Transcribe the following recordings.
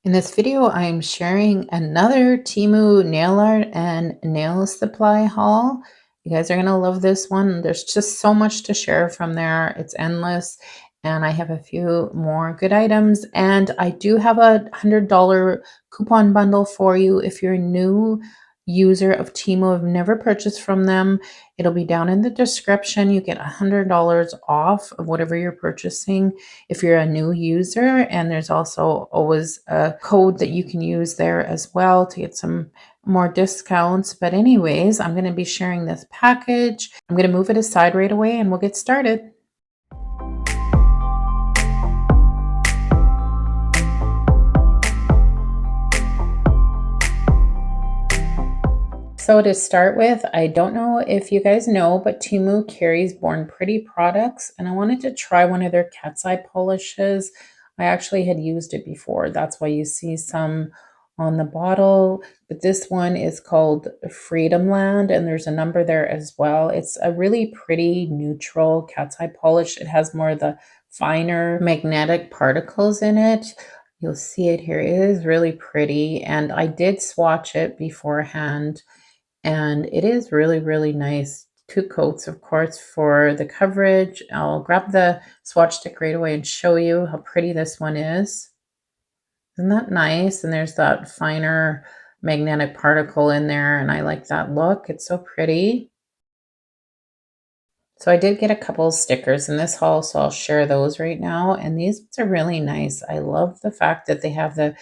In this video, I'm sharing another Temu Nail Art and Nail Supply haul. You guys are going to love this one. There's just so much to share from there. It's endless. And I have a few more good items. And I do have a $100 coupon bundle for you if you're a new user of Temu, have never purchased from them. It'll be down in the description. You get $100 off of whatever you're purchasing if you're a new user, and there's also always a code that you can use there as well to get some more discounts. But anyways, I'm going to be sharing this package. I'm going to move it aside right away and we'll get started. So to start with, I don't know if you guys know, but Temu carries Born Pretty products, and I wanted to try one of their cat's eye polishes. I actually had used it before. That's why you see some on the bottle, but this one is called Freedom Land, and there's a number there as well. It's a really pretty neutral cat's eye polish. It has more of the finer magnetic particles in it. You'll see it here. It is really pretty, and I did swatch it beforehand. And it is really, really nice. 2 coats, of course, for the coverage. I'll grab the swatch stick right away and show you how pretty this one is. Isn't that nice? And there's that finer magnetic particle in there, and I like that look. It's so pretty. So I did get a couple of stickers in this haul, so I'll share those right now. And these are really nice. I love the fact that they have the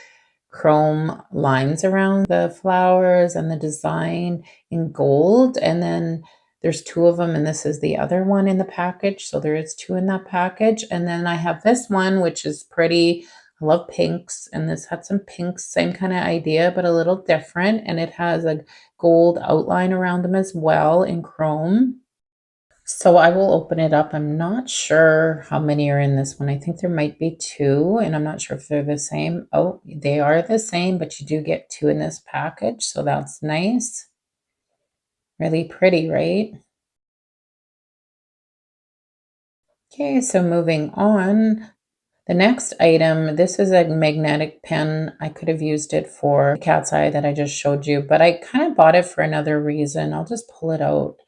chrome lines around the flowers and the design in gold, and then there's 2 of them, and this is the other one in the package, so there is 2 in that package. And then I have this one, which is pretty. I love pinks, and this had some pinks, same kind of idea but a little different, and it has a gold outline around them as well in chrome. So I will open it up. I'm not sure how many are in this one. I think there might be 2, and I'm not sure if they're the same. Oh, they are the same, but you do get 2 in this package, so that's nice. Really pretty, right? Okay, so moving on. The next item, this is a magnetic pen. I could have used it for the cat's eye that I just showed you, but I kind of bought it for another reason. I'll just pull it out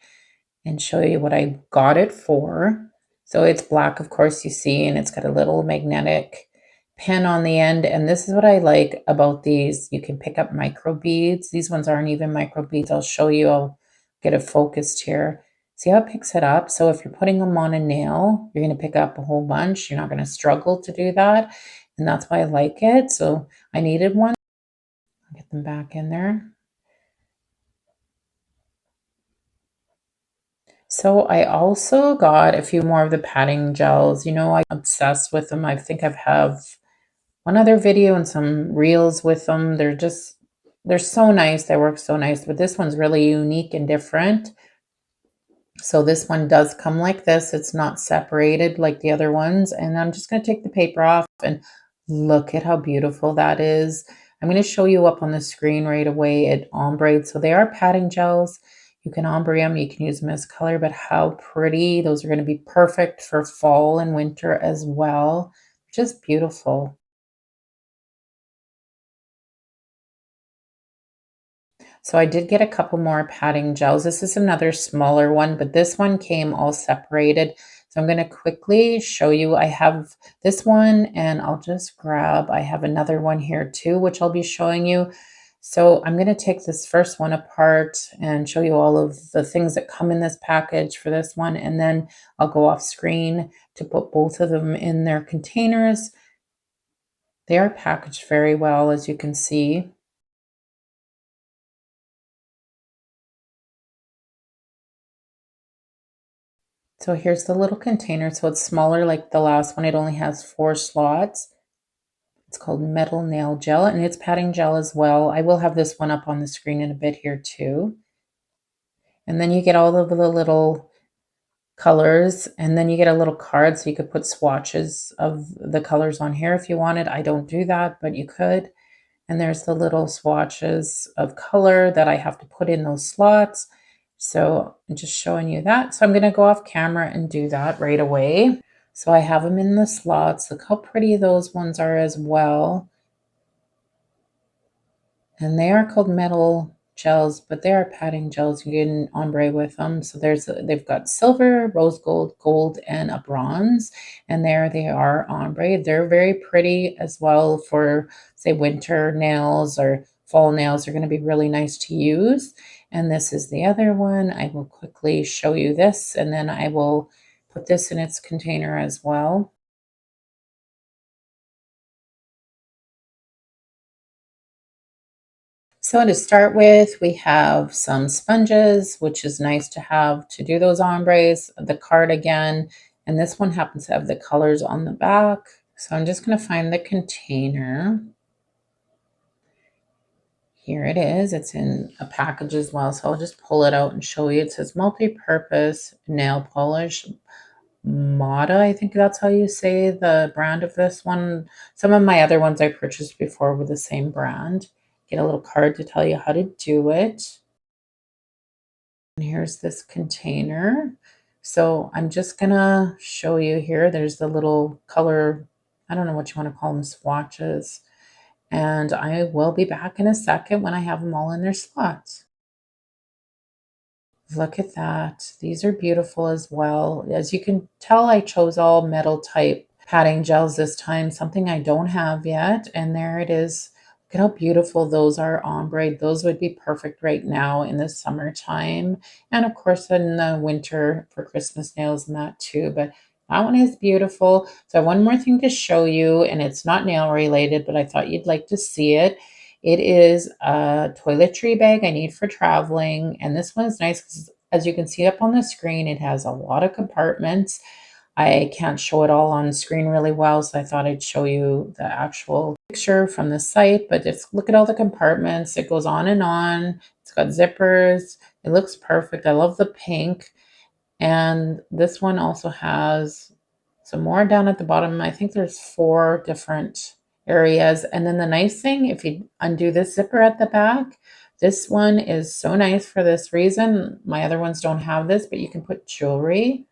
and show you what I got it for. So it's black, of course, you see, and it's got a little magnetic pen on the end. And this is what I like about these. You can pick up micro beads. These ones aren't even micro beads. I'll show you. I'll get it focused here. See how it picks it up? So if you're putting them on a nail, you're going to pick up a whole bunch. You're not going to struggle to do that. And that's why I like it. So I needed one. I'll get them back in there. So I also got a few more of the patting gels. You know, I'm obsessed with them. I think I've have one other video and some reels with them. They're so nice. They work so nice, but this one's really unique and different. So this one does come like this. It's not separated like the other ones. And I'm just going to take the paper off and look at how beautiful that is. I'm going to show you up on the screen right away at ombre. So they are patting gels. You can ombre them, you can use them as color, but how pretty. Those are going to be perfect for fall and winter as well. Just beautiful. So I did get a couple more patting gels. This is another smaller one, but this one came all separated. So I'm going to quickly show you. I have this one, and I'll just grab, I have another one here too, which I'll be showing you. So I'm going to take this first one apart and show you all of the things that come in this package for this one. And then I'll go off screen to put both of them in their containers. They are packaged very well, as you can see. So here's the little container. So it's smaller like the last one. It only has 4 slots. It's called Metal Nail Gel, and it's patting gel as well. I will have this one up on the screen in a bit here too. And then you get all of the little colors, and then you get a little card so you could put swatches of the colors on here if you wanted. I don't do that, but you could. And there's the little swatches of color that I have to put in those slots. So I'm just showing you that. So I'm going to go off camera and do that right away. So I have them in the slots. Look how pretty those ones are as well. And they are called metal gels, but they are padding gels. You can ombre with them. So they've got silver, rose gold, gold, and a bronze. And there they are ombre. They're very pretty as well for, say, winter nails or fall nails. Are going to be really nice to use. And this is the other one. I will quickly show you this, and then I will put this in its container as well. So to start with, we have some sponges, which is nice to have to do those ombres, the cardigan, and this one happens to have the colors on the back. So I'm just going to find the container. Here it is. It's in a package as well, so I'll just pull it out and show you. It says multi-purpose nail polish. Mata, I think that's how you say the brand of this one. Some of my other ones I purchased before were the same brand. Get a little card to tell you how to do it. And here's this container. So I'm just gonna show you here. There's the little color, I don't know what you want to call them, swatches. And I will be back in a second when I have them all in their slots. Look at that. These are beautiful as well. As you can tell, I chose all metal type padding gels this time, something I don't have yet. And there it is. Look at how beautiful those are ombre. Those would be perfect right now in the summertime. And of course in the winter for Christmas nails and that too. But that one is beautiful. So I have one more thing to show you, and it's not nail related, but I thought you'd like to see it. It is a toiletry bag I need for traveling. And this one is nice because, as you can see up on the screen, it has a lot of compartments. I can't show it all on screen really well, so I thought I'd show you the actual picture from the site. But just look at all the compartments. It goes on and on. It's got zippers. It looks perfect. I love the pink. And this one also has some more down at the bottom. I think there's 4 different areas. And then the nice thing, if you undo this zipper at the back, this one is so nice for this reason. My other ones don't have this, but you can put jewelry.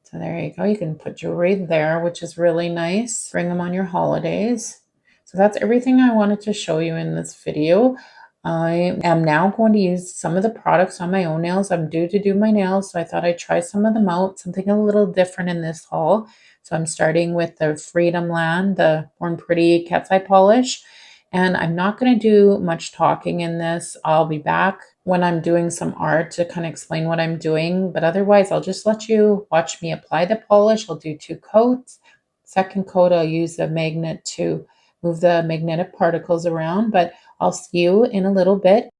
So there you go. You can put jewelry there, which is really nice. Bring them on your holidays. So that's everything I wanted to show you in this video. I am now going to use some of the products on my own nails. I'm due to do my nails, so I thought I'd try some of them out, something a little different in this haul. So I'm starting with the Freedom Land, the Born Pretty Cat's Eye Polish. And I'm not going to do much talking in this. I'll be back when I'm doing some art to kind of explain what I'm doing. But otherwise, I'll just let you watch me apply the polish. I'll do 2 coats. Second coat, I'll use a magnet to move the magnetic particles around. But I'll see you in a little bit.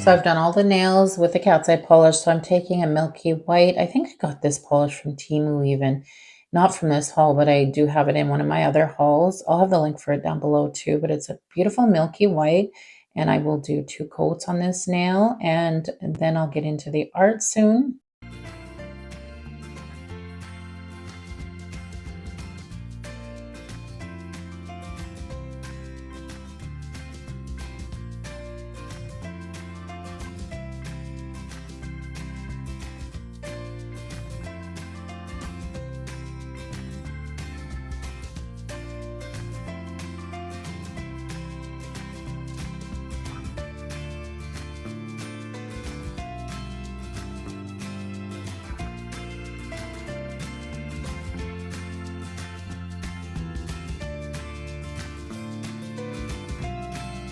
So I've done all the nails with the cat's eye polish. So I'm taking a milky white. I think I got this polish from Temu even. Not from this haul, but I do have it in one of my other hauls. I'll have the link for it down below too, but it's a beautiful milky white. And I will do 2 coats on this nail, and then I'll get into the art soon.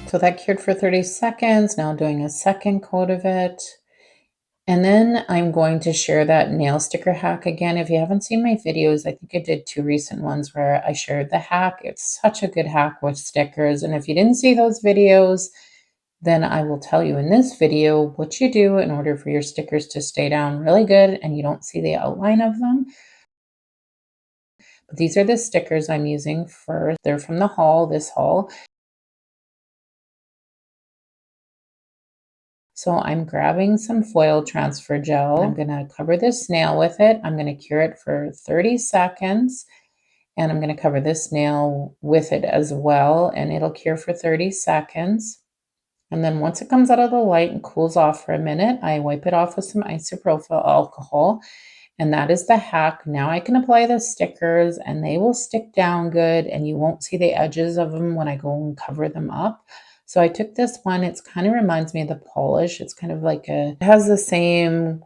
So that cured for 30 seconds. Now doing a second coat of it. And then I'm going to share that nail sticker hack again. If you haven't seen my videos, I think I did 2 recent ones where I shared the hack. It's such a good hack with stickers. And if you didn't see those videos, then I will tell you in this video what you do in order for your stickers to stay down really good and you don't see the outline of them. But these are the stickers I'm using first. They're from the haul, this haul. So I'm grabbing some foil transfer gel. I'm going to cover this nail with it. I'm going to cure it for 30 seconds. And I'm going to cover this nail with it as well. And it'll cure for 30 seconds. And then once it comes out of the light and cools off for a minute, I wipe it off with some isopropyl alcohol. And that is the hack. Now I can apply the stickers and they will stick down good and you won't see the edges of them when I go and cover them up. So I took this one. It's kind of reminds me of the polish. It's kind of like it has the same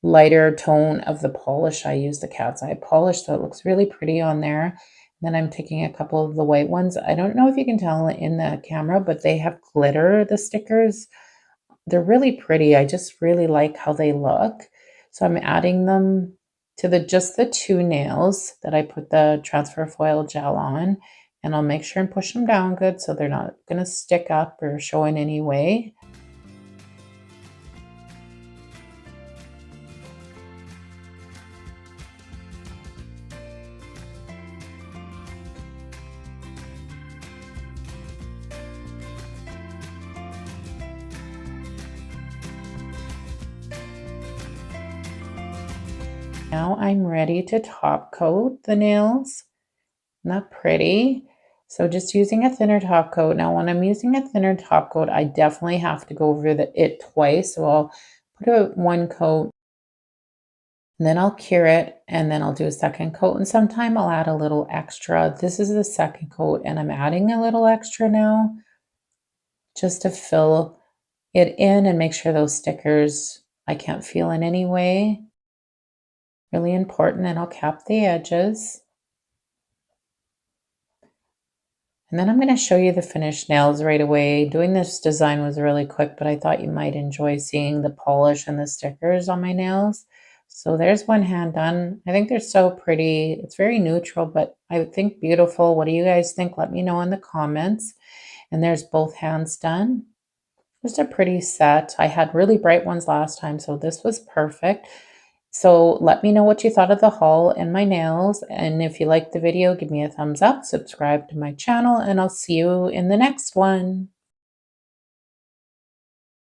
lighter tone of the polish. I use the cat's eye polish, so it looks really pretty on there. Then I'm taking a couple of the white ones. I don't know if you can tell in the camera, but they have glitter, the stickers. They're really pretty. I just really like how they look. So I'm adding them to just the 2 nails that I put the transfer foil gel on. And I'll make sure and push them down good so they're not going to stick up or show in any way. Now I'm ready to top coat the nails. Not pretty. So just using a thinner top coat. Now when I'm using a thinner top coat, I definitely have to go over it twice. So I'll put 1 coat and then I'll cure it and then I'll do a second coat. And sometime I'll add a little extra. This is the second coat and I'm adding a little extra now just to fill it in and make sure those stickers I can't feel in any way. Really important. And I'll cap the edges. And then I'm going to show you the finished nails right away. Doing this design was really quick, but I thought you might enjoy seeing the polish and the stickers on my nails. So there's one hand done. I think they're so pretty. It's very neutral, but I think beautiful. What do you guys think? Let me know in the comments. And there's both hands done. Just a pretty set. I had really bright ones last time, so this was perfect. So let me know what you thought of the haul and my nails. And if you liked the video, give me a thumbs up, subscribe to my channel, and I'll see you in the next one.